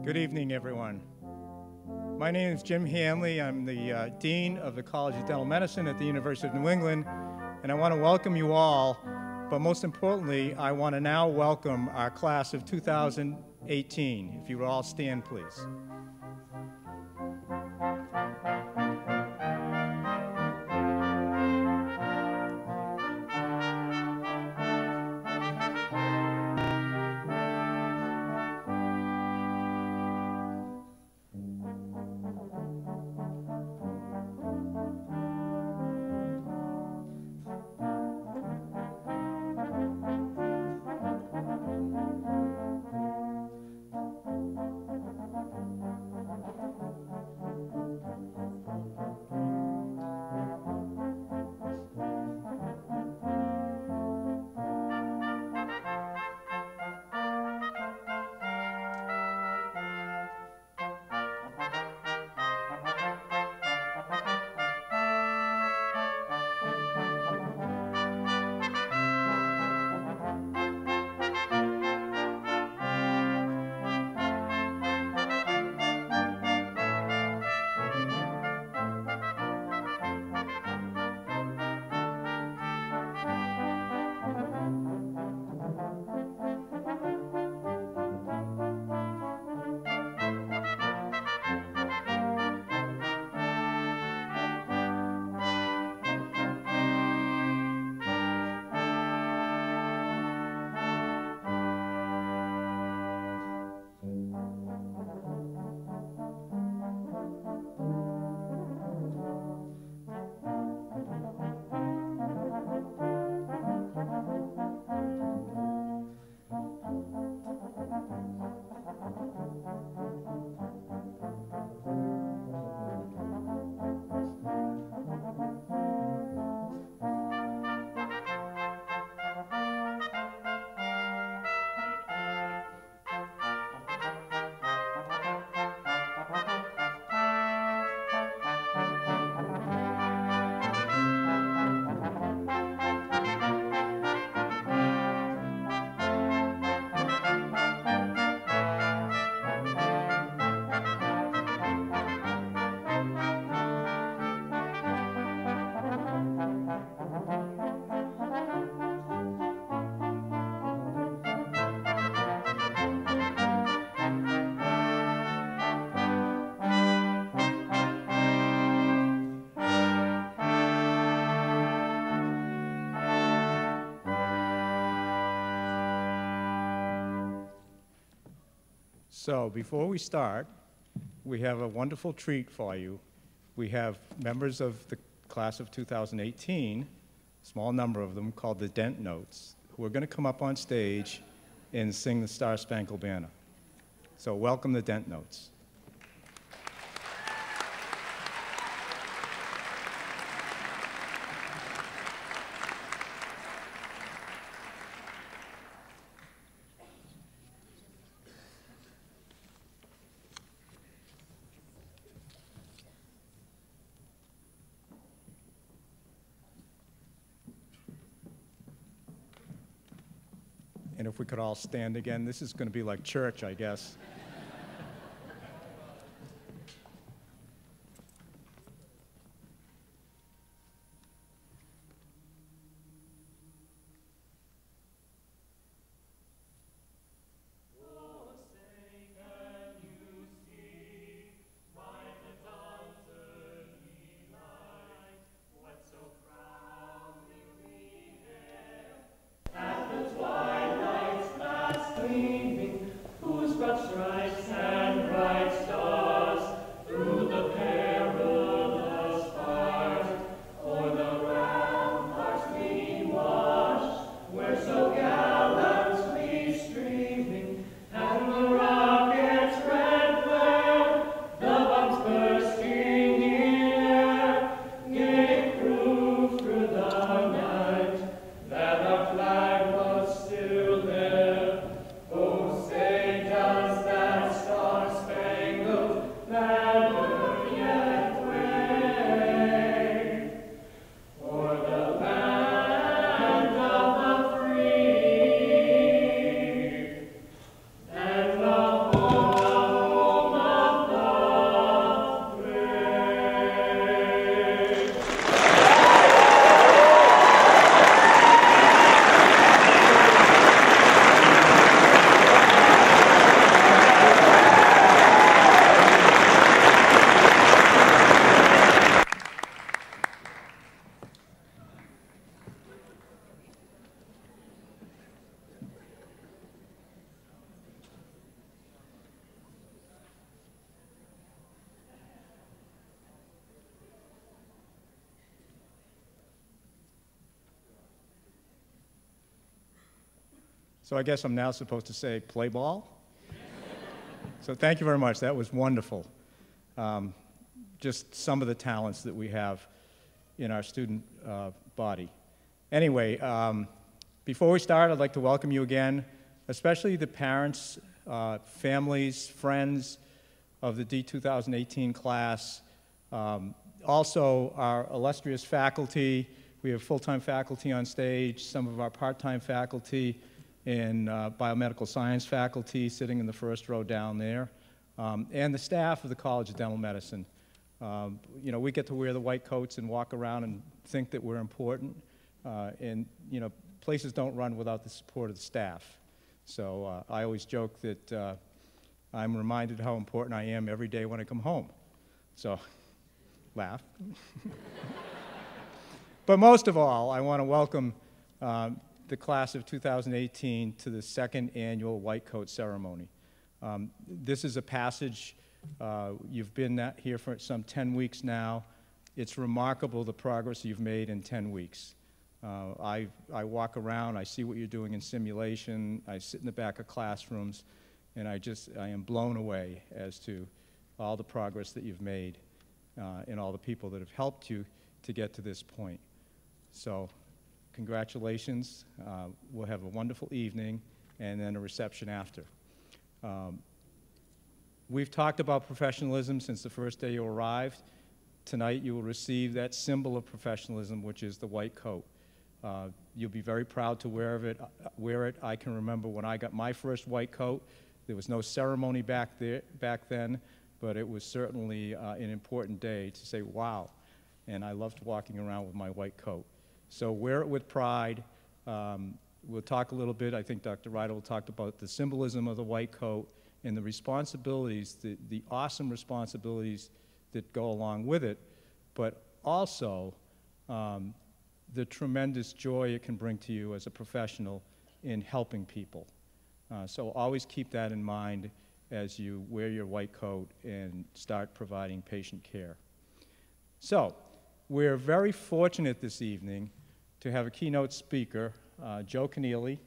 Good evening, everyone. My name is Jim Hanley. I'm the Dean of the College of Dental Medicine at the University of New England, and I want to welcome you all, but most importantly, I want to now welcome our class of 2018. If you would all stand, please. So before we start, we have a wonderful treat for you. We have members of the class of 2018, a small number of them, called the Dent Notes, who are going to come up on stage and sing the Star Spangled Banner. So welcome the Dent Notes. And if we could all stand again, this is going to be like church, I guess. Whose broad stripes So I guess I'm now supposed to say play ball? So thank you very much. That was wonderful. Just some of the talents that we have in our student body. Anyway, before we start, I'd like to welcome you again, especially the parents, families, friends of the D 2018 class. Also, our illustrious faculty. We have full-time faculty on stage, some of our part-time faculty, and biomedical science faculty sitting in the first row down there, and the staff of the College of Dental Medicine. You know, we get to wear the white coats and walk around and think that we're important, and you know, places don't run without the support of the staff. So I always joke that I'm reminded how important I am every day when I come home. So, laugh. But most of all, I want to welcome the class of 2018 to the second annual White Coat Ceremony. This is a passage, you've been here for some 10 weeks now. It's remarkable the progress you've made in 10 weeks. I walk around, I see what you're doing in simulation, I sit in the back of classrooms, and I am blown away as to all the progress that you've made and all the people that have helped you to get to this point. So, congratulations. We'll have a wonderful evening and then a reception after. We've talked about professionalism since the first day you arrived. Tonight you will receive that symbol of professionalism, which is the white coat. You'll be very proud to wear it. I can remember when I got my first white coat. There was no ceremony back then, but it was certainly an important day to say, wow. And I loved walking around with my white coat. So wear it with pride. We'll talk a little bit, I think Dr. Ryder will talk about the symbolism of the white coat and the responsibilities, the awesome responsibilities that go along with it, but also the tremendous joy it can bring to you as a professional in helping people. So always keep that in mind as you wear your white coat and start providing patient care. So we're very fortunate this evening to have a keynote speaker, Joe Kenneally.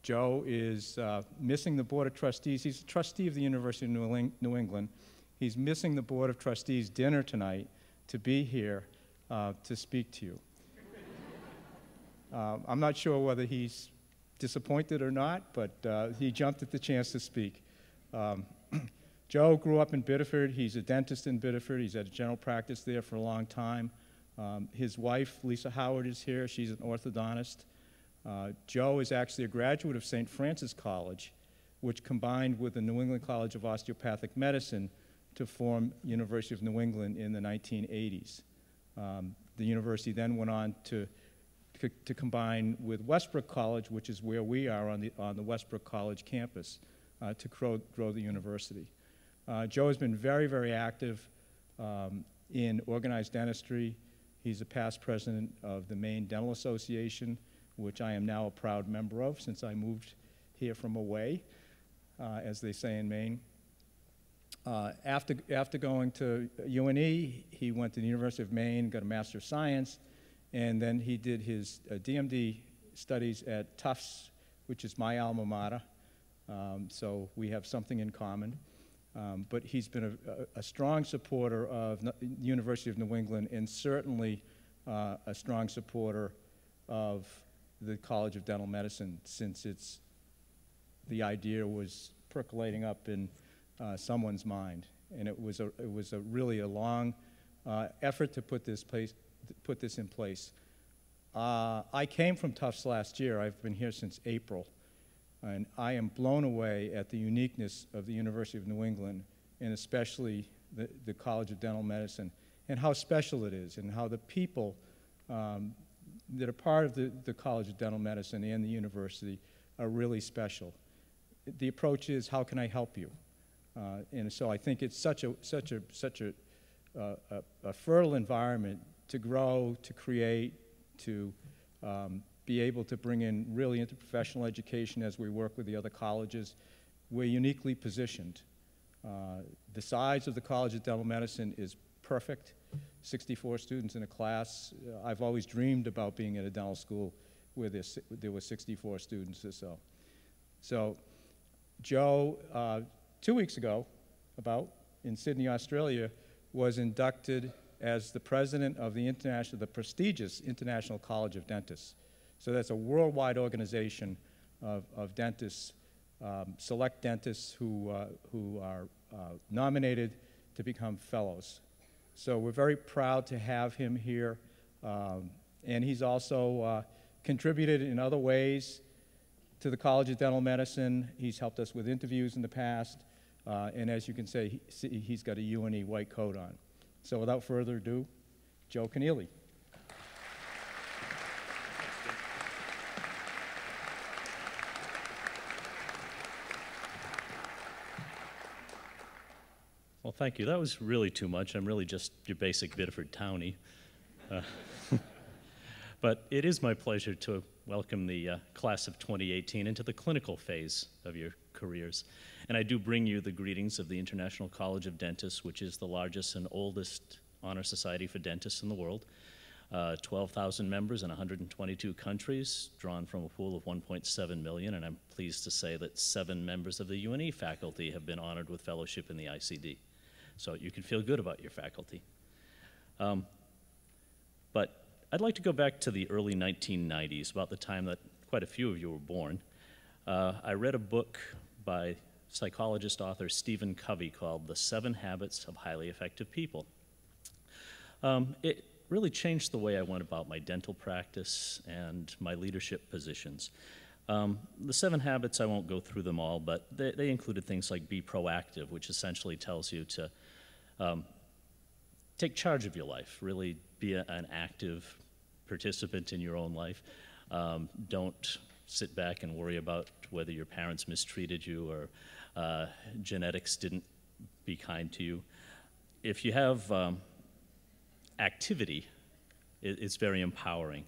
Joe is missing the Board of Trustees. He's a trustee of the University of New England. He's missing the Board of Trustees dinner tonight to be here to speak to you. I'm not sure whether he's disappointed or not, but he jumped at the chance to speak. Joe grew up in Biddeford. He's a dentist in Biddeford. He's had a general practice there for a long time. His wife, Lisa Howard, is here. She's an orthodontist. Joe is actually a graduate of St. Francis College, which combined with the New England College of Osteopathic Medicine to form University of New England in the 1980s. The university then went on to combine with Westbrook College, which is where we are on the Westbrook College campus, to grow the university. Joe has been very, very active in organized dentistry. He's a past president of the Maine Dental Association, which I am now a proud member of since I moved here from away, as they say in Maine. After going to UNE, he went to the University of Maine, got a Master of Science, and then he did his D.M.D. studies at Tufts, which is my alma mater. So we have something in common. But he's been a strong supporter of the University of New England and certainly a strong supporter of the College of Dental Medicine since the idea was percolating up in someone's mind. And it was really a long effort to put this in place. I came from Tufts last year. I've been here since April. And I am blown away at the uniqueness of the University of New England, and especially the College of Dental Medicine, and how special it is, and how the people that are part of the College of Dental Medicine and the university are really special. The approach is, how can I help you? And so I think it's such a fertile environment to grow, to create, to be able to bring in really interprofessional education as we work with the other colleges. We're uniquely positioned. The size of the College of Dental Medicine is perfect, 64 students in a class. I've always dreamed about being at a dental school where there were 64 students or so. So Joe, 2 weeks ago, in Sydney, Australia, was inducted as the president of the prestigious International College of Dentists. So that's a worldwide organization of dentists, select dentists who are nominated to become fellows. So we're very proud to have him here, and he's also contributed in other ways to the College of Dental Medicine. He's helped us with interviews in the past, and as you can see, he's got a UNE white coat on. So without further ado, Joe Kenneally. Well, thank you. That was really too much. I'm really just your basic Biddeford townie. But it is my pleasure to welcome the class of 2018 into the clinical phase of your careers. And I do bring you the greetings of the International College of Dentists, which is the largest and oldest honor society for dentists in the world. 12,000 members in 122 countries, drawn from a pool of 1.7 million, and I'm pleased to say that 7 members of the UNE faculty have been honored with fellowship in the ICD. So you can feel good about your faculty. But I'd like to go back to the early 1990s, about the time that quite a few of you were born. I read a book by psychologist author Stephen Covey called The 7 Habits of Highly Effective People. It really changed the way I went about my dental practice and my leadership positions. The 7 habits, I won't go through them all, but they included things like be proactive, which essentially tells you to take charge of your life, really be an active participant in your own life. Don't sit back and worry about whether your parents mistreated you or genetics didn't be kind to you. If you have activity, it's very empowering.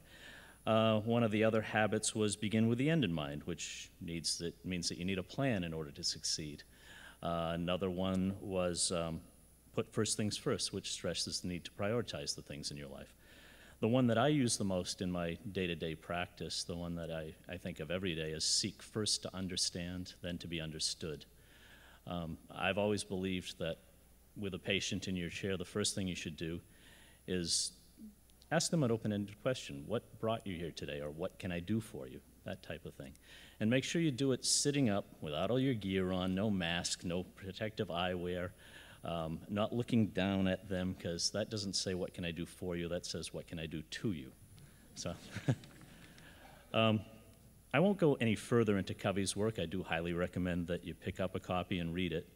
One of the other habits was begin with the end in mind, which means that you need a plan in order to succeed. Another one was put first things first, which stresses the need to prioritize the things in your life. The one that I use the most in my day-to-day practice, the one that I think of every day, is seek first to understand, then to be understood. I've always believed that with a patient in your chair, the first thing you should do is ask them an open-ended question. What brought you here today, or what can I do for you? That type of thing. And make sure you do it sitting up without all your gear on, no mask, no protective eyewear, not looking down at them, because that doesn't say what can I do for you, that says what can I do to you. So I won't go any further into Covey's work. I do highly recommend that you pick up a copy and read it.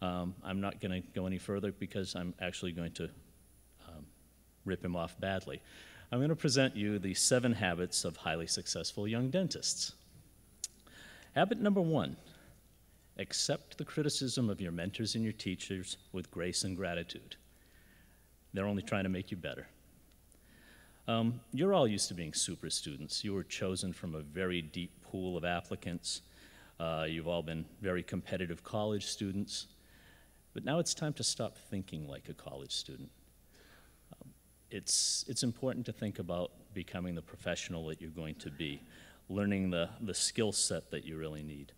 I'm not going to go any further because I'm actually going to rip him off badly. I'm going to present you the 7 habits of highly successful young dentists. Habit number 1, accept the criticism of your mentors and your teachers with grace and gratitude. They're only trying to make you better. You're all used to being super students. You were chosen from a very deep pool of applicants. You've all been very competitive college students. But now it's time to stop thinking like a college student. It's important to think about becoming the professional that you're going to be, learning the skill set that you really need.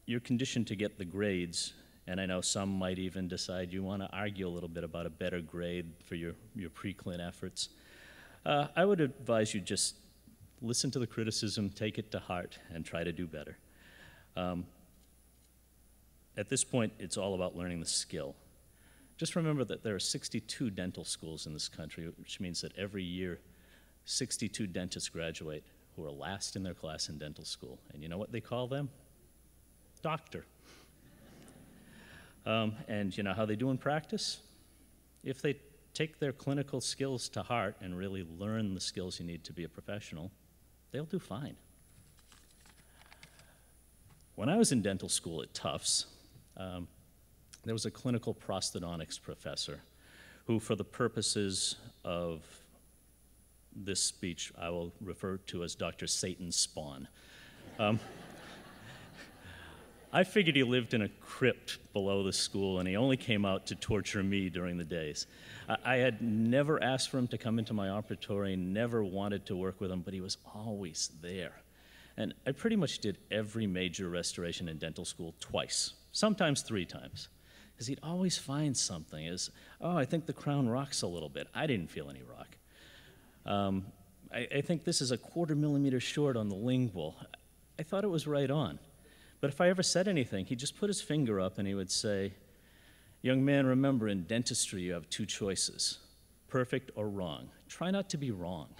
You're conditioned to get the grades, and I know some might even decide you want to argue a little bit about a better grade for your pre-clin efforts. I would advise you just listen to the criticism, take it to heart, and try to do better. At this point, it's all about learning the skill. Just remember that there are 62 dental schools in this country, which means that every year 62 dentists graduate who are last in their class in dental school. And you know what they call them? Doctor. And you know how they do in practice? If they take their clinical skills to heart and really learn the skills you need to be a professional, they'll do fine. When I was in dental school at Tufts, there was a clinical prosthodontics professor who, for the purposes of this speech, I will refer to as Dr. Satan's spawn. I figured he lived in a crypt below the school, and he only came out to torture me during the days. I had never asked for him to come into my operatory, never wanted to work with him, but he was always there. And I pretty much did every major restoration in dental school twice, sometimes 3 times. Because he'd always find something. Oh, I think the crown rocks a little bit. I didn't feel any rock. I think this is a 1/4 millimeter short on the lingual. I thought it was right on. But if I ever said anything, he'd just put his finger up and he would say, "Young man, remember, in dentistry you have 2 choices, perfect or wrong. Try not to be wrong."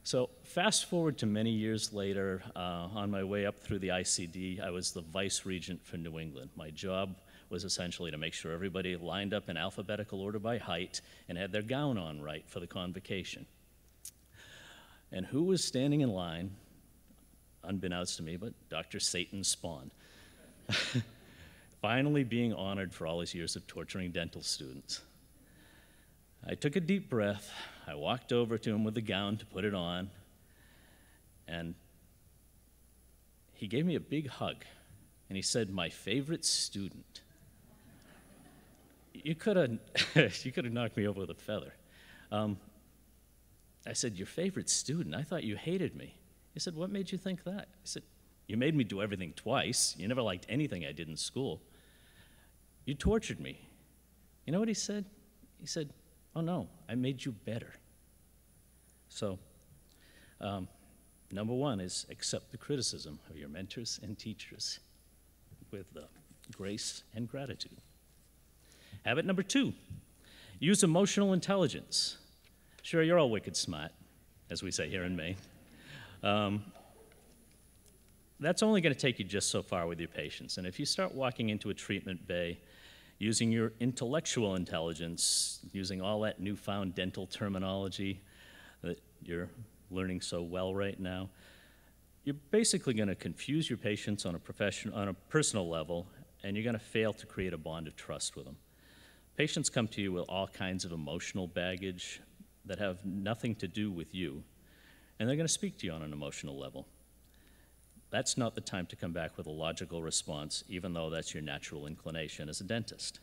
So fast forward to many years later, on my way up through the ICD, I was the vice regent for New England. My job was essentially to make sure everybody lined up in alphabetical order by height and had their gown on right for the convocation. And who was standing in line, unbeknownst to me, but Dr. Satan Spawn, finally being honored for all his years of torturing dental students. I took a deep breath, I walked over to him with the gown to put it on, and he gave me a big hug, and he said, "My favorite student." You could have knocked me over with a feather. I said, "Your favorite student? I thought you hated me." He said, "What made you think that?" I said, "You made me do everything twice. You never liked anything I did in school. You tortured me." You know what he said? He said, "Oh no, I made you better." So, number 1 is accept the criticism of your mentors and teachers with grace and gratitude. Habit number 2, use emotional intelligence. Sure, you're all wicked smart, as we say here in Maine. That's only going to take you just so far with your patients. And if you start walking into a treatment bay using your intellectual intelligence, using all that newfound dental terminology that you're learning so well right now, you're basically going to confuse your patients on a personal level, and you're going to fail to create a bond of trust with them. Patients come to you with all kinds of emotional baggage that have nothing to do with you, and they're going to speak to you on an emotional level. That's not the time to come back with a logical response, even though that's your natural inclination as a dentist.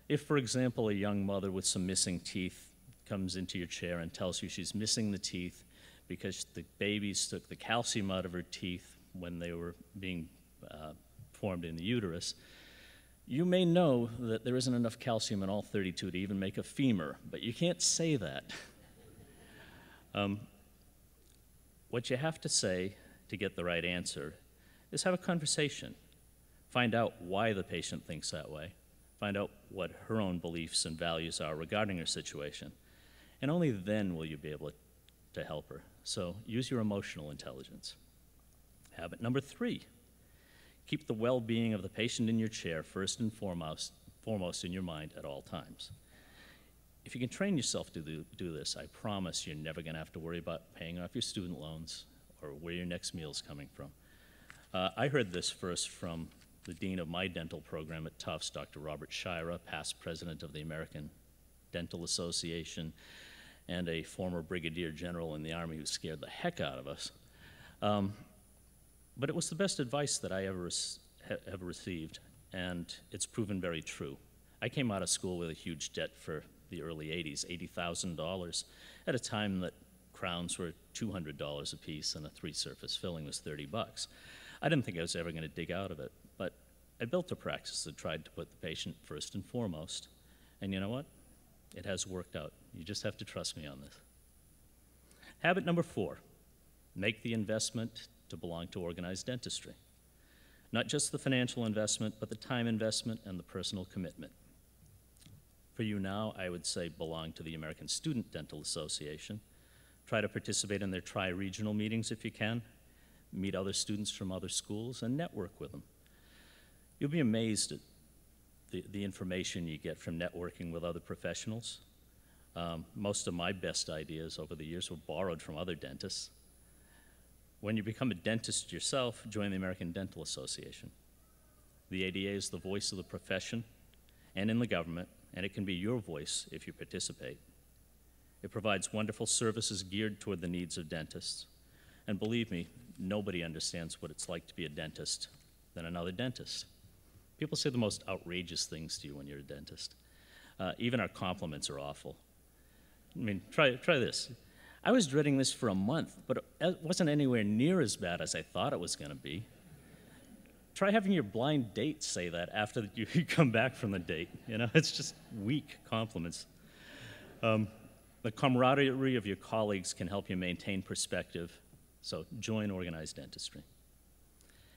If, for example, a young mother with some missing teeth comes into your chair and tells you she's missing the teeth because the babies took the calcium out of her teeth when they were being formed in the uterus, you may know that there isn't enough calcium in all 32 to even make a femur, but you can't say that. What you have to say to get the right answer is have a conversation. Find out why the patient thinks that way. Find out what her own beliefs and values are regarding her situation. And only then will you be able to help her. So use your emotional intelligence. Habit number 3, keep the well-being of the patient in your chair first and foremost in your mind at all times. If you can train yourself to do this, I promise you're never going to have to worry about paying off your student loans or where your next meal is coming from. I heard this first from the dean of my dental program at Tufts, Dr. Robert Shira, past president of the American Dental Association, and a former brigadier general in the Army who scared the heck out of us. But it was the best advice that I ever received, and it's proven very true. I came out of school with a huge debt for the early 80s, $80,000, at a time that crowns were $200 a piece and a 3-surface filling was $30. I didn't think I was ever going to dig out of it, but I built a practice that tried to put the patient first and foremost, and you know what? It has worked out. You just have to trust me on this. Habit number 4, make the investment to belong to organized dentistry. Not just the financial investment, but the time investment and the personal commitment. For you now, I would say belong to the American Student Dental Association. Try to participate in their tri-regional meetings if you can. Meet other students from other schools and network with them. You'll be amazed at the information you get from networking with other professionals. Most of my best ideas over the years were borrowed from other dentists. When you become a dentist yourself, join the American Dental Association. The ADA is the voice of the profession and in the government, and it can be your voice if you participate. It provides wonderful services geared toward the needs of dentists. And believe me, nobody understands what it's like to be a dentist than another dentist. People say the most outrageous things to you when you're a dentist. Even our compliments are awful. I mean, try this. I was dreading this for a month, but it wasn't anywhere near as bad as I thought it was going to be. Try having your blind date say that after you come back from the date. You know, it's just weak compliments. The camaraderie of your colleagues can help you maintain perspective, so join organized dentistry.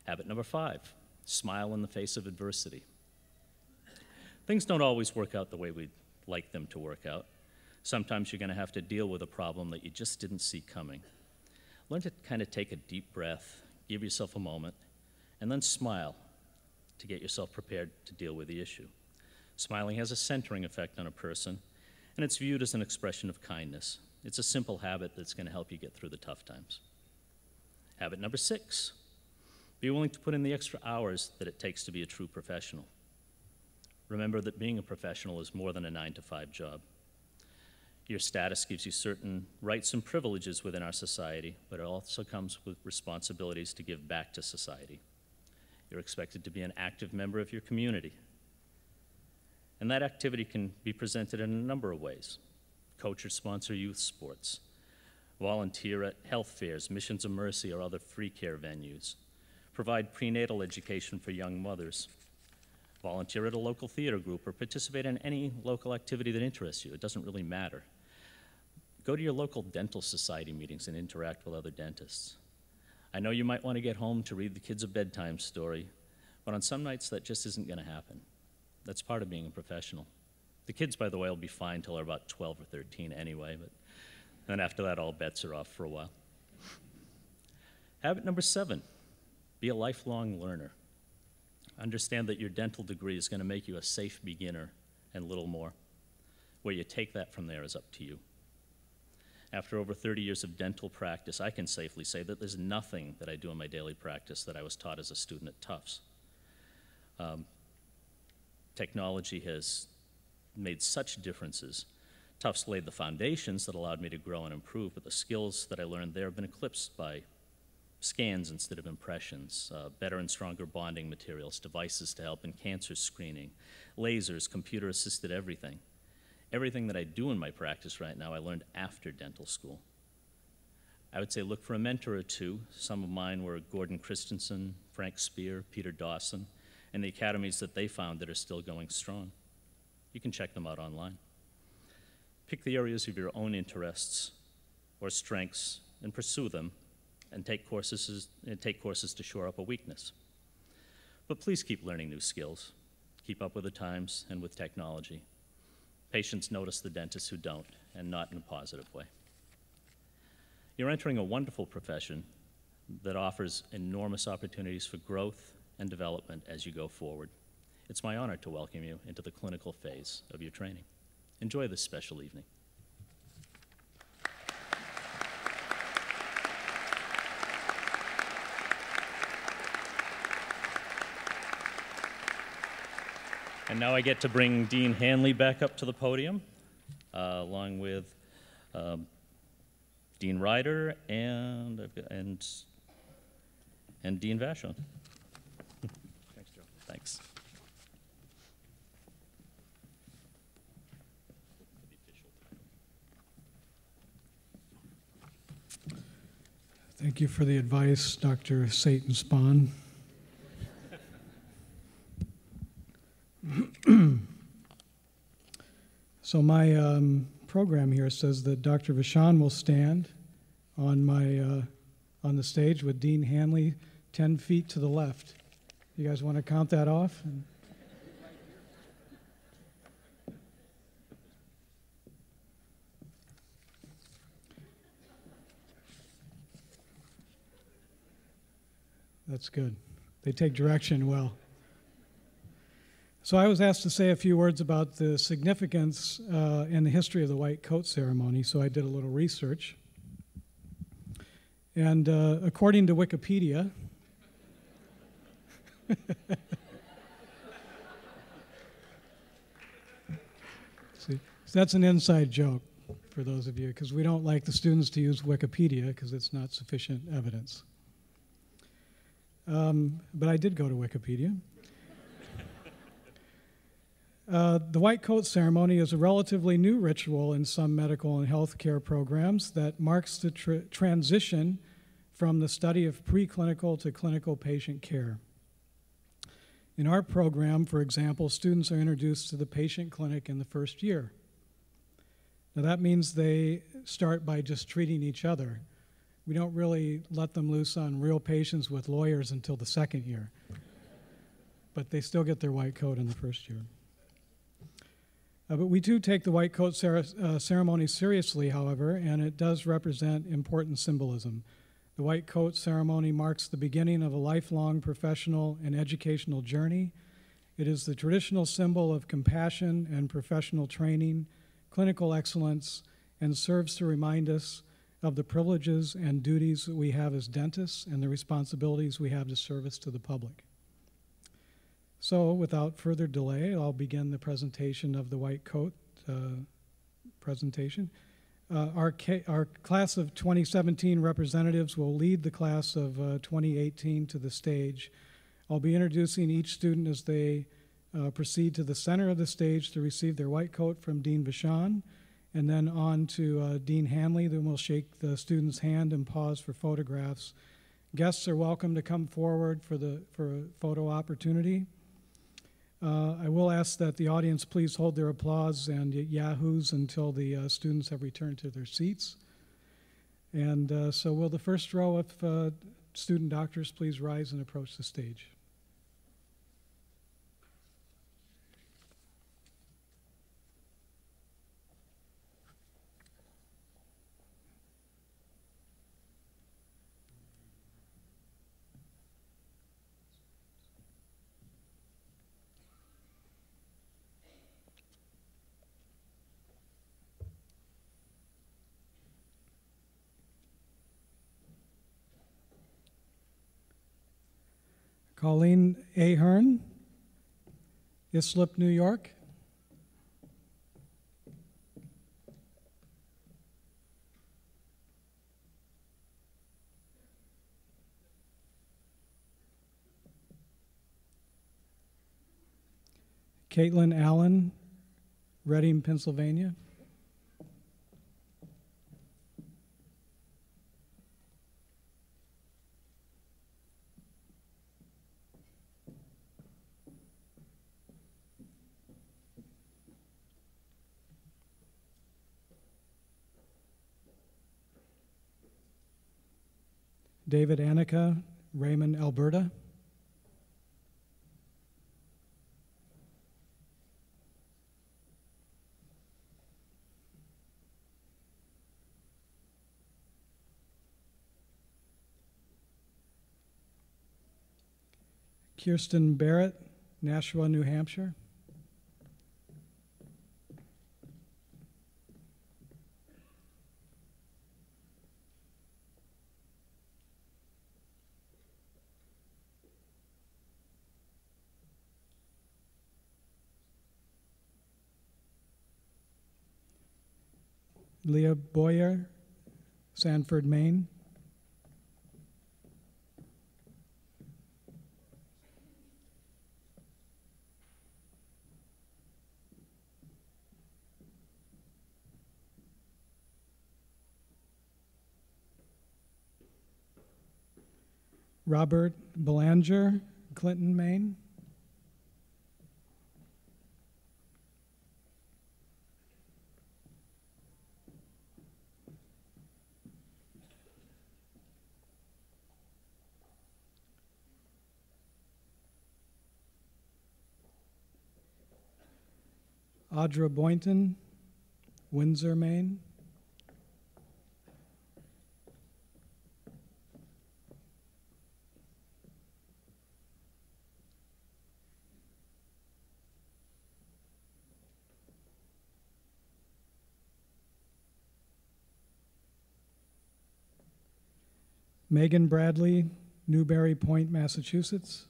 Habit number 5, smile in the face of adversity. Things don't always work out the way we'd like them to work out. Sometimes you're going to have to deal with a problem that you just didn't see coming. Learn to kind of take a deep breath, give yourself a moment, and then smile to get yourself prepared to deal with the issue. Smiling has a centering effect on a person, and it's viewed as an expression of kindness. It's a simple habit that's going to help you get through the tough times. Habit number 6, be willing to put in the extra hours that it takes to be a true professional. Remember that being a professional is more than a 9-to-5 job. Your status gives you certain rights and privileges within our society, but it also comes with responsibilities to give back to society. You're expected to be an active member of your community. And that activity can be presented in a number of ways. Coach or sponsor youth sports. Volunteer at health fairs, Missions of Mercy, or other free care venues. Provide prenatal education for young mothers. Volunteer at a local theater group or participate in any local activity that interests you. It doesn't really matter. Go to your local dental society meetings and interact with other dentists. I know you might want to get home to read the kids a bedtime story, but on some nights that just isn't going to happen. That's part of being a professional. The kids, by the way, will be fine till they're about 12 or 13 anyway, but then after that, all bets are off for a while. Habit number 7, be a lifelong learner. Understand that your dental degree is going to make you a safe beginner and little more. Where you take that from there is up to you. After over 30 years of dental practice, I can safely say that there's nothing that I do in my daily practice that I was taught as a student at Tufts. Technology has made such differences. Tufts laid the foundations that allowed me to grow and improve, but the skills that I learned there have been eclipsed by scans instead of impressions, better and stronger bonding materials, devices to help in cancer screening, lasers, computer-assisted everything. Everything that I do in my practice right now, I learned after dental school. I would say look for a mentor or two. Some of mine were Gordon Christensen, Frank Spear, Peter Dawson, and the academies that they found that are still going strong. You can check them out online. Pick the areas of your own interests or strengths and pursue them, and take courses to shore up a weakness. But please keep learning new skills. Keep up with the times and with technology. Patients notice the dentists who don't, and not in a positive way. You're entering a wonderful profession that offers enormous opportunities for growth and development as you go forward. It's my honor to welcome you into the clinical phase of your training. Enjoy this special evening. And now I get to bring Dean Hanley back up to the podium, along with Dean Ryder and Dean Vachon. Thanks, Joe. Thanks. Thank you for the advice, Dr. Satan Spahn. So my program here says that Dr. Vachon will stand on the stage with Dean Hanley 10 feet to the left. You guys want to count that off? That's good. They take direction well. So I was asked to say a few words about the significance and the history of the white coat ceremony, so I did a little research. And according to Wikipedia, see, so that's an inside joke for those of you, because we don't like the students to use Wikipedia because it's not sufficient evidence. but I did go to Wikipedia. The white coat ceremony is a relatively new ritual in some medical and healthcare programs that marks the transition from the study of preclinical to clinical patient care. In our program, for example, students are introduced to the patient clinic in the first year. Now that means they start by just treating each other. We don't really let them loose on real patients with lawyers until the second year. But they still get their white coat in the first year. But we do take the white coat ceremony seriously, however, and it does represent important symbolism. The white coat ceremony marks the beginning of a lifelong professional and educational journey. It is the traditional symbol of compassion and professional training, clinical excellence, and serves to remind us of the privileges and duties that we have as dentists and the responsibilities we have to service to the public. So, without further delay, I'll begin the presentation of the white coat presentation. Our class of 2017 representatives will lead the class of 2018 to the stage. I'll be introducing each student as they proceed to the center of the stage to receive their white coat from Dean Vachon, and then on to Dean Hanley. Then we'll shake the student's hand and pause for photographs. Guests are welcome to come forward for a photo opportunity. I will ask that the audience please hold their applause and yahoos until the students have returned to their seats. And so will the first row of student doctors please rise and approach the stage. Colleen Ahern, Islip, New York. Caitlin Allen, Reading, Pennsylvania. David Annika, Raymond, Alberta. Kirsten Barrett, Nashua, New Hampshire. Leah Boyer, Sanford, Maine. Robert Belanger, Clinton, Maine. Audra Boynton, Windsor, Maine. Megan Bradley, Newbury Point, Massachusetts.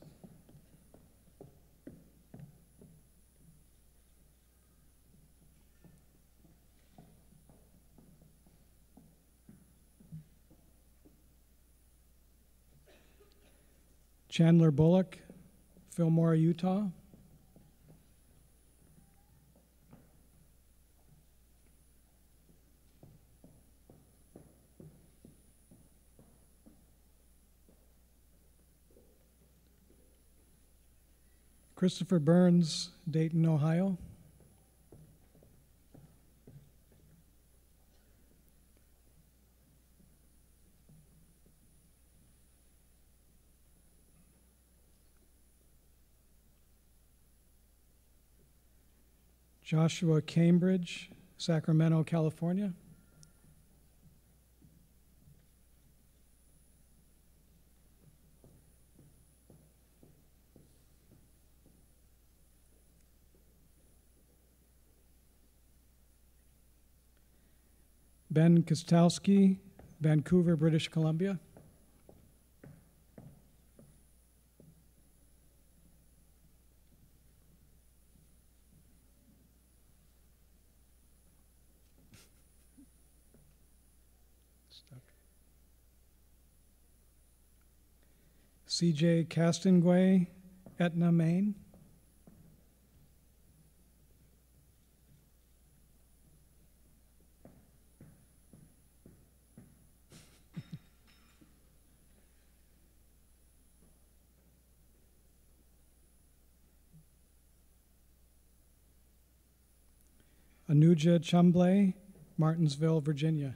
Chandler Bullock, Fillmore, Utah. Christopher Burns, Dayton, Ohio. Joshua Cambridge, Sacramento, California. Ben Kostowski, Vancouver, British Columbia. CJ Castonguay, Etna, Maine. Anuja Chumblay, Martinsville, Virginia.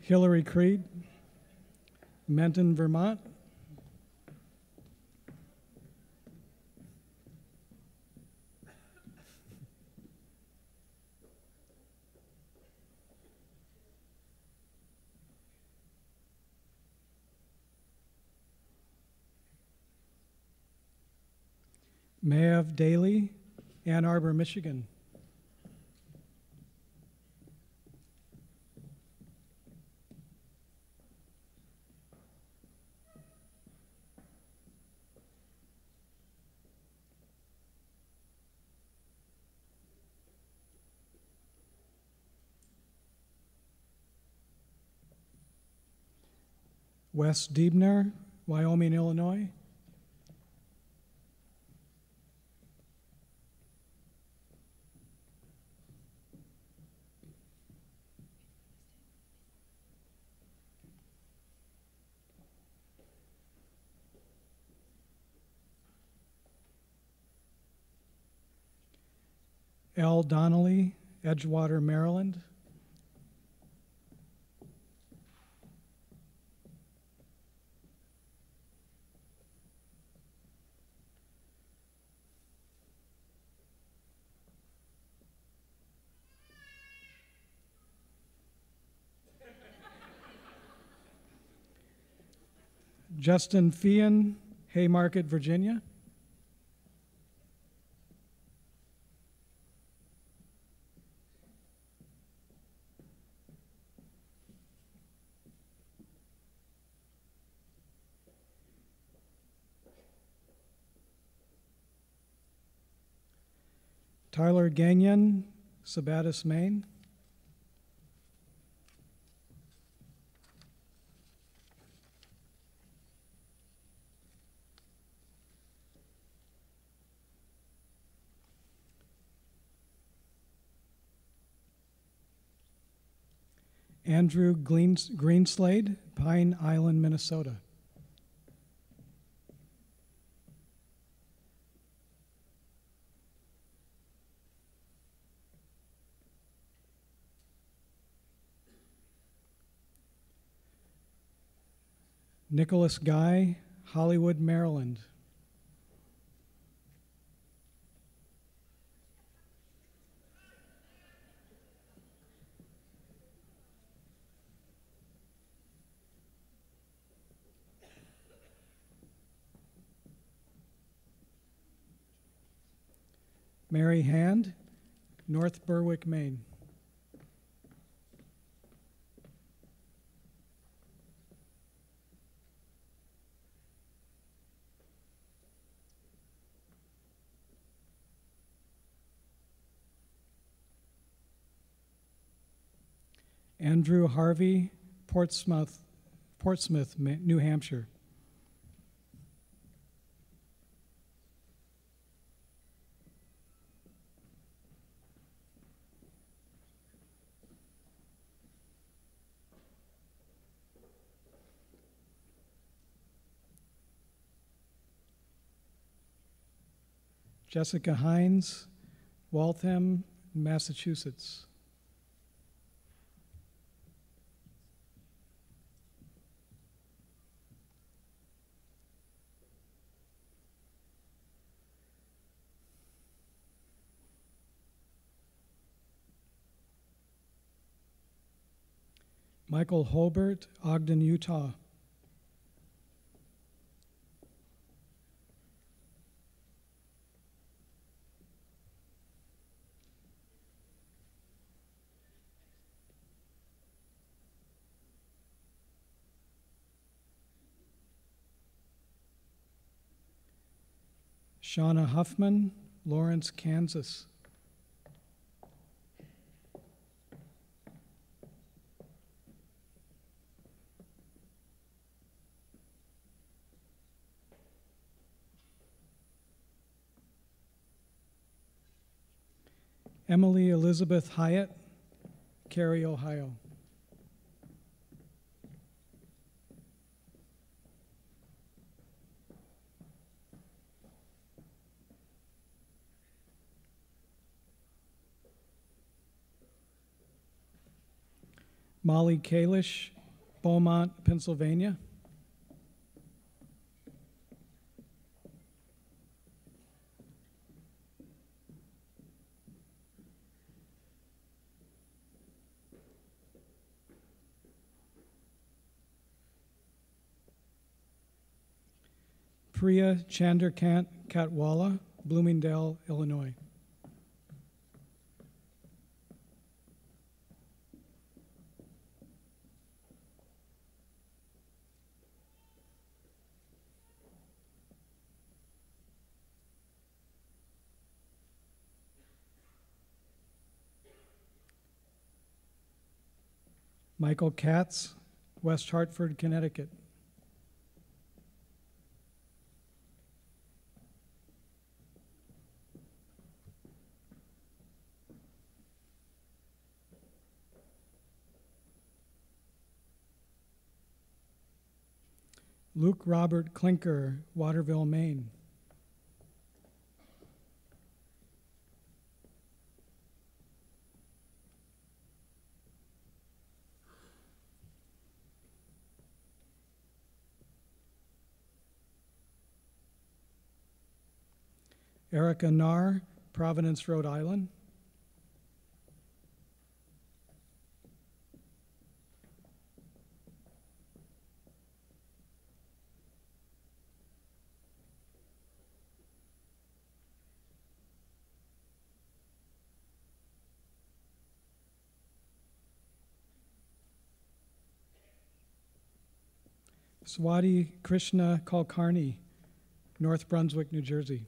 Hillary Creed, Menton, Vermont. Maeve Daly, Ann Arbor, Michigan. Wes Diebner, Wyoming, Illinois. L. Donnelly, Edgewater, Maryland. Justin Feehan, Haymarket, Virginia. Tyler Gagnon, Sabattis, Maine. Andrew Greenslade, Pine Island, Minnesota. Nicholas Guy, Hollywood, Maryland. Mary Hand, North Berwick, Maine. Andrew Harvey, Portsmouth, New Hampshire. Jessica Hines, Waltham, Massachusetts. Michael Holbert, Ogden, Utah. Shauna Huffman, Lawrence, Kansas. Emily Elizabeth Hyatt, Cary, Ohio. Molly Kalish, Beaumont, Pennsylvania. Priya Chandrakant Katwala, Bloomingdale, Illinois. Michael Katz, West Hartford, Connecticut. Luke Robert Klinker, Waterville, Maine. Erica Narr, Providence, Rhode Island. Swati Krishna Kulkarni, North Brunswick, New Jersey.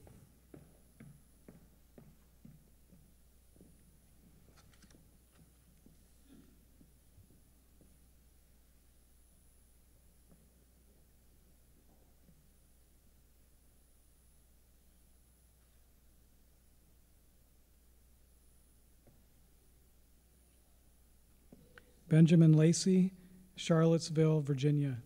Benjamin Lacey, Charlottesville, Virginia.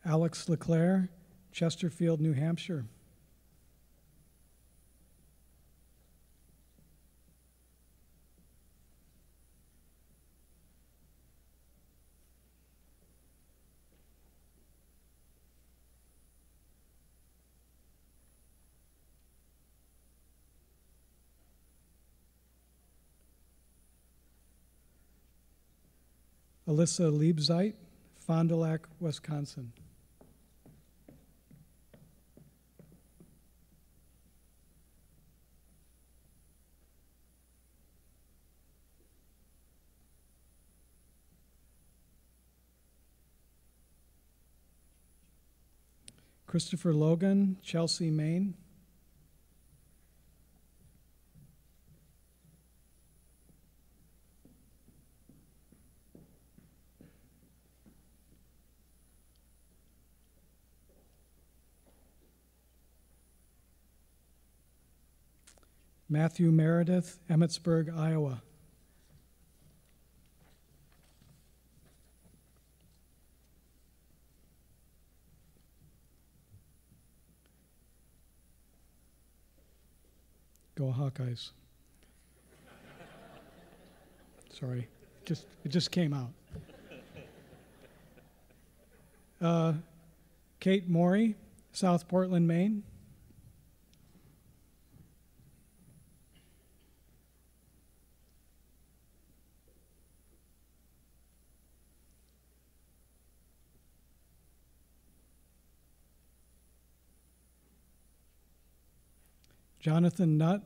Alex LeClaire, Chesterfield, New Hampshire. Alyssa Liebzeit, Fond du Lac, Wisconsin. Christopher Logan, Chelsea, Maine. Matthew Meredith, Emmetsburg, Iowa. Go Hawkeyes. Sorry, it just came out. Kate Morey, South Portland, Maine. Jonathan Nutt,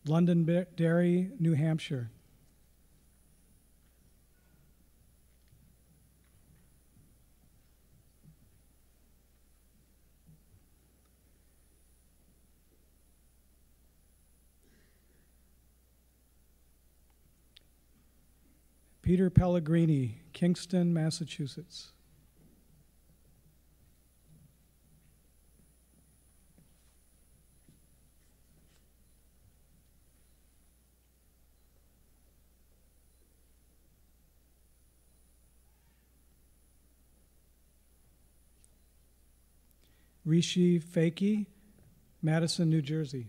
Londonderry, New Hampshire. Peter Pellegrini, Kingston, Massachusetts. Rishi Fakey, Madison, New Jersey.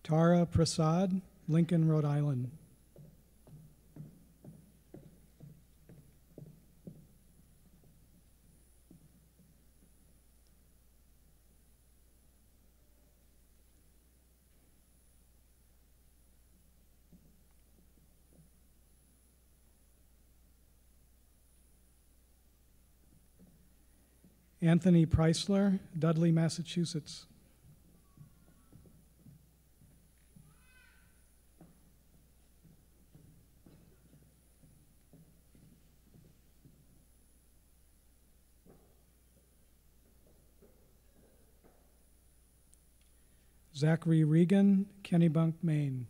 Tara Prasad, Lincoln, Rhode Island. Anthony Preisler, Dudley, Massachusetts. Zachary Regan, Kennebunk, Maine.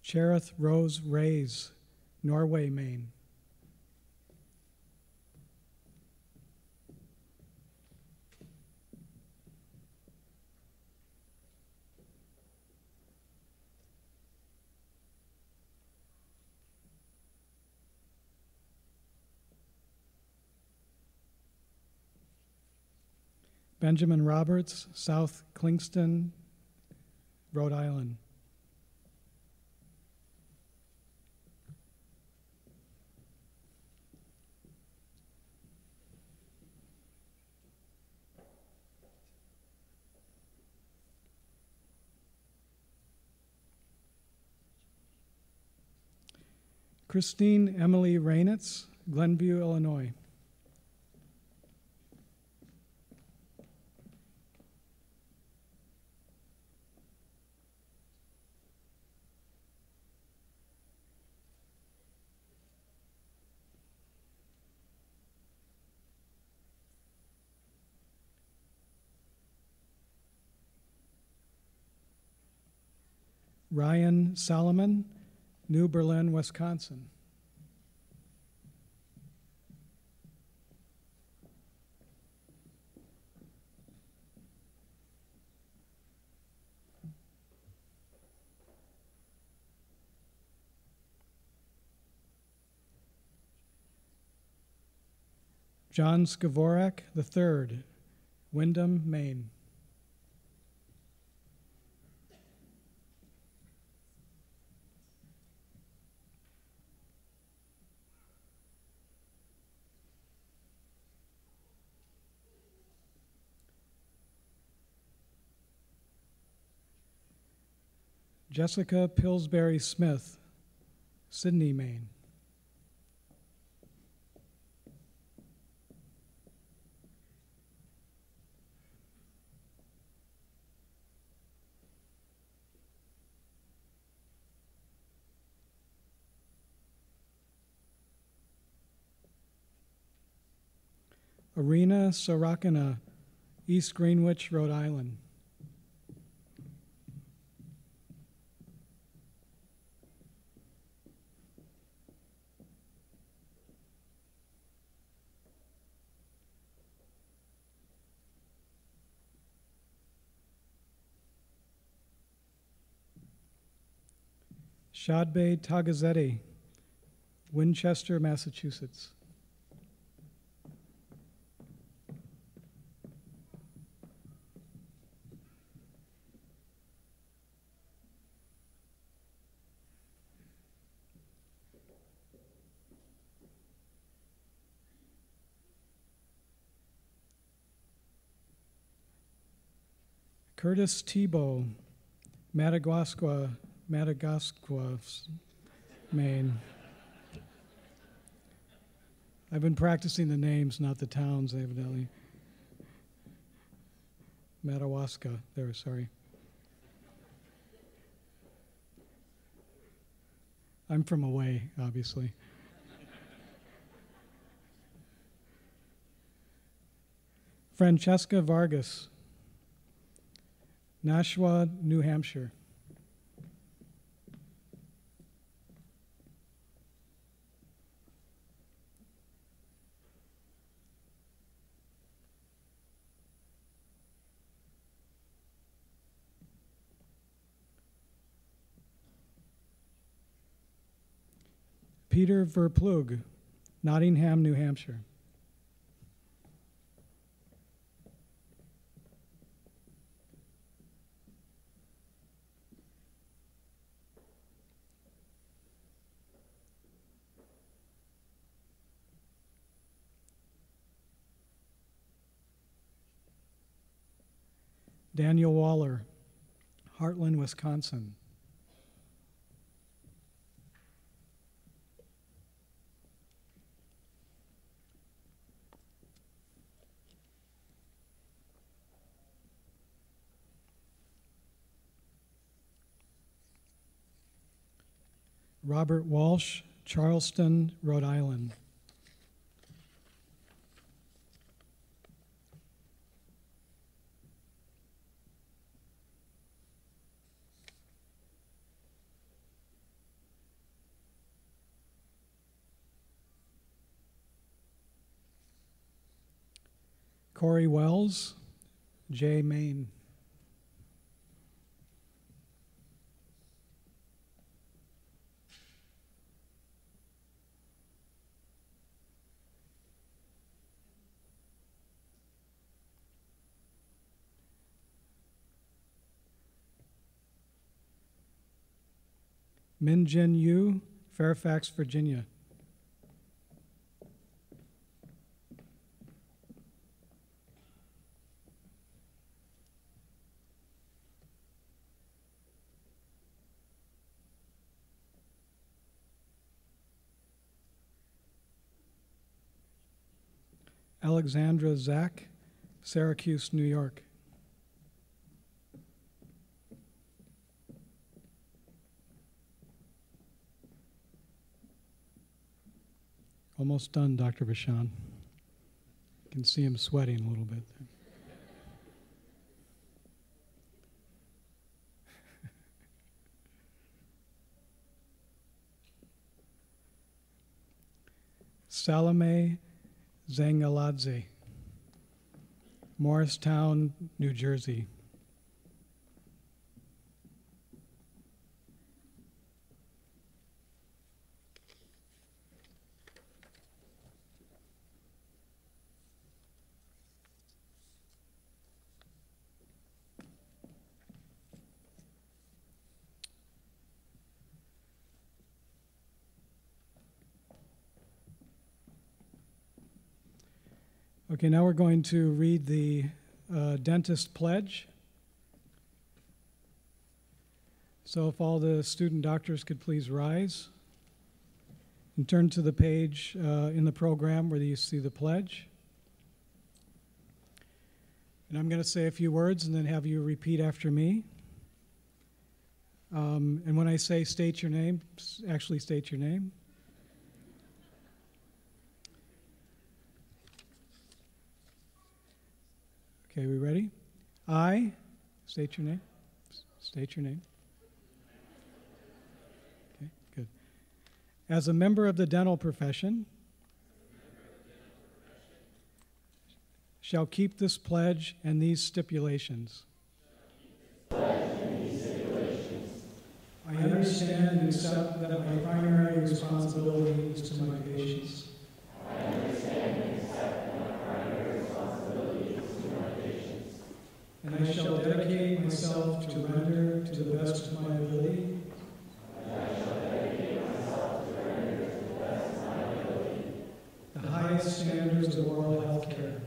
Cherith Rose Rays, Norway, Maine. Benjamin Roberts, South Kingston, Rhode Island. Christine Emily Rainitz, Glenview, Illinois. Ryan Solomon, New Berlin, Wisconsin. John Skavorak III, Windham, Maine. Jessica Pillsbury Smith, Sydney, Maine. Arena Sorakina, East Greenwich, Rhode Island. Shadbeh Tagazetti, Winchester, Massachusetts. Curtis Tebow, Madagascar, Maine. I've been practicing the names, not the towns, evidently. Madawaska, there, sorry. I'm from away, obviously. Francesca Vargas, Nashua, New Hampshire. Peter Verplug, Nottingham, New Hampshire. Daniel Waller, Heartland, Wisconsin. Robert Walsh, Charleston, Rhode Island. Corey Wells, Jay, Maine. Min Jin Yu, Fairfax, Virginia. Alexandra Zach, Syracuse, New York. Almost done, Dr. Vachon. You can see him sweating a little bit. Salome Zangaladze, Morristown, New Jersey. Okay, now we're going to read the dentist pledge. So if all the student doctors could please rise and turn to the page in the program where you see the pledge. And I'm going to say a few words and then have you repeat after me. And when I say state your name, actually state your name. Okay, we ready? I, state your name. State your name. Okay, good. As a member of the dental profession, shall keep this pledge and these stipulations. I understand and accept that my primary responsibility is to my patients. I understand and accept that my primary responsibility is to my patients. And I shall dedicate myself to render to the best of my ability. And I shall dedicate myself to render to the best of my ability. The highest standards of oral health care.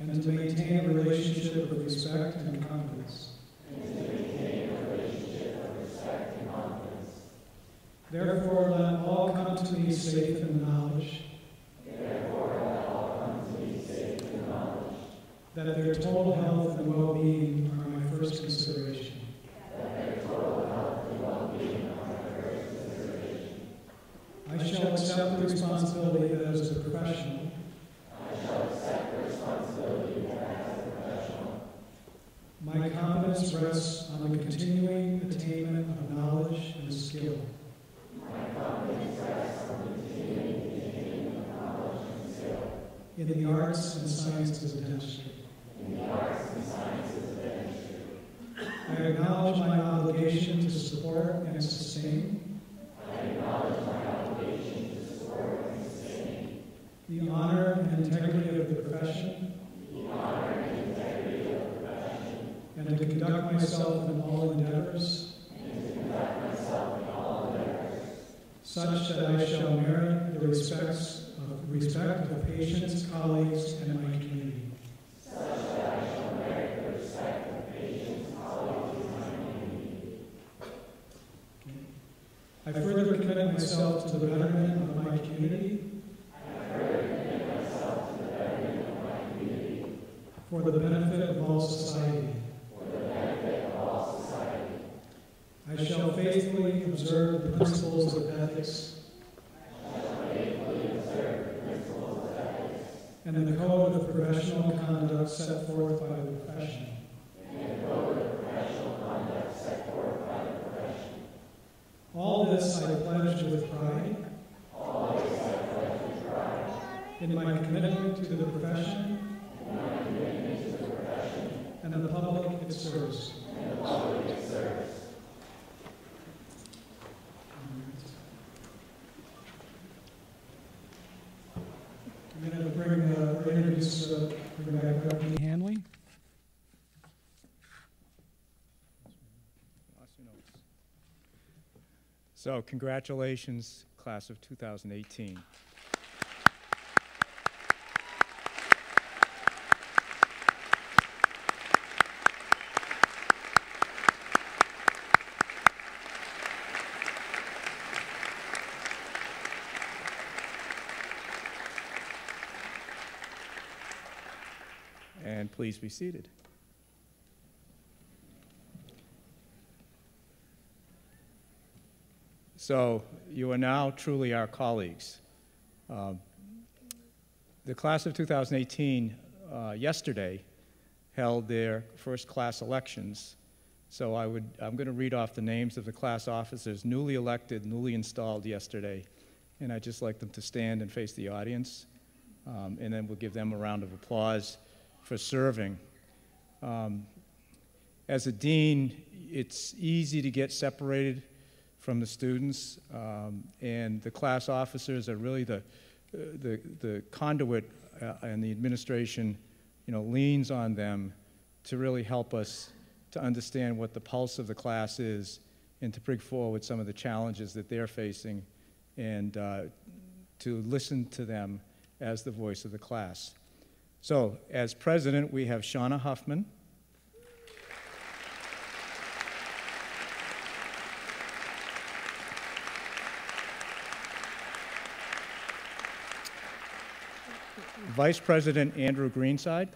And to maintain a relationship of respect and confidence. Therefore, let all come to me safe in the knowledge. That their total health and well-being are my first consideration. I shall accept the responsibility that as a professional. My confidence rests on the continuing attainment of knowledge and skill. In the arts and sciences of dentistry. I acknowledge my obligation to support and sustain. The honor and integrity of the profession. And to conduct myself in all endeavors. Such that I shall merit the respect of patients, colleagues, and my community. I further commit myself to the betterment of my community. For the benefit of all society. I shall faithfully observe the principles of ethics. And the code of professional conduct set forth by the profession. All this I pledge with pride. In my commitment to the profession. And the public it serves. I'm going to bring back Dr. Hanley. So congratulations, class of 2018. And please be seated. So you are now truly our colleagues. The class of 2018 yesterday held their first class elections. So I'm going to read off the names of the class officers newly elected, newly installed yesterday. And I'd just like them to stand and face the audience. And then we'll give them a round of applause for serving. As a dean, it's easy to get separated from the students, and the class officers are really the conduit, and the administration, leans on them to really help us to understand what the pulse of the class is and to bring forward some of the challenges that they're facing and to listen to them as the voice of the class. So, as president, we have Shauna Huffman. Vice President Andrew Greenside.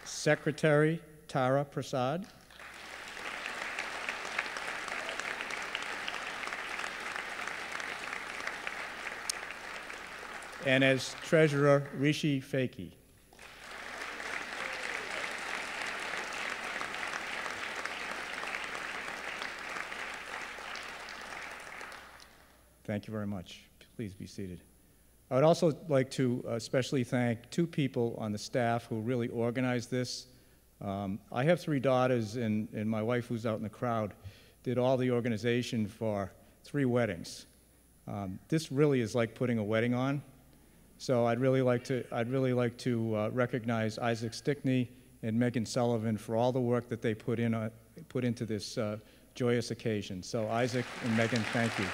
Secretary Tara Prasad. And as treasurer, Rishi Fakey. Thank you very much. Please be seated. I would also like to especially thank two people on the staff who really organized this. I have 3 daughters, and my wife, who's out in the crowd, did all the organization for 3 weddings. This really is like putting a wedding on. So I'd really like to recognize Isaac Stickney and Megan Sullivan for all the work that they put into this joyous occasion. So Isaac and Megan, thank you.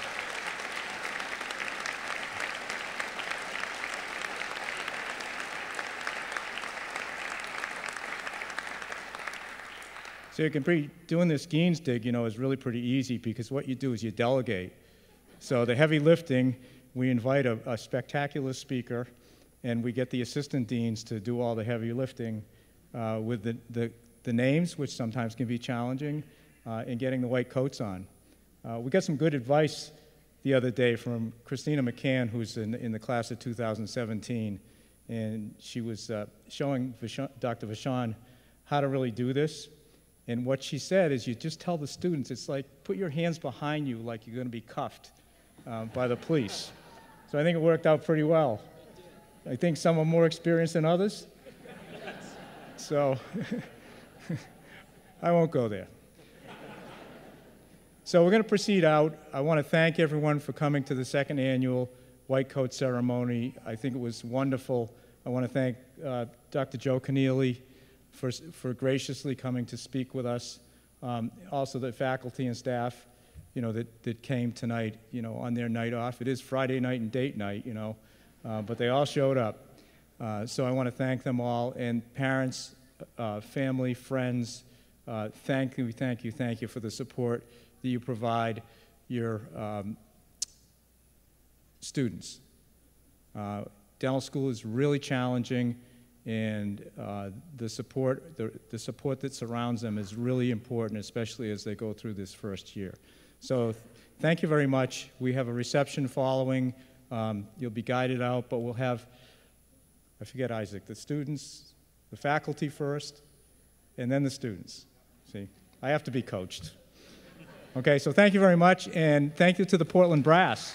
So you can doing this Genes dig, is really pretty easy because what you do is you delegate. So the heavy lifting, we invite a spectacular speaker, and we get the assistant deans to do all the heavy lifting with the names, which sometimes can be challenging, and getting the white coats on. We got some good advice the other day from Christina McCann, who's in the class of 2017, and she was showing Dr. Vachon how to really do this. And what she said is you just tell the students, it's like put your hands behind you like you're going to be cuffed by the police. So I think it worked out pretty well. I think some are more experienced than others. So I won't go there. So we're going to proceed out. I want to thank everyone for coming to the 2nd annual White Coat Ceremony. I think it was wonderful. I want to thank Dr. Joe Kenneally for graciously coming to speak with us. Also the faculty and staff, that came tonight, on their night off. It is Friday night and date night, but they all showed up. So I want to thank them all. And parents, family, friends, thank you for the support that you provide your students. Dental school is really challenging, and the support that surrounds them is really important, especially as they go through this first year. So thank you very much. We have a reception following. You'll be guided out, but we'll have, I forget Isaac, the students, the faculty first, and then the students. See, I have to be coached. Okay, so thank you very much, and thank you to the Portland Brass.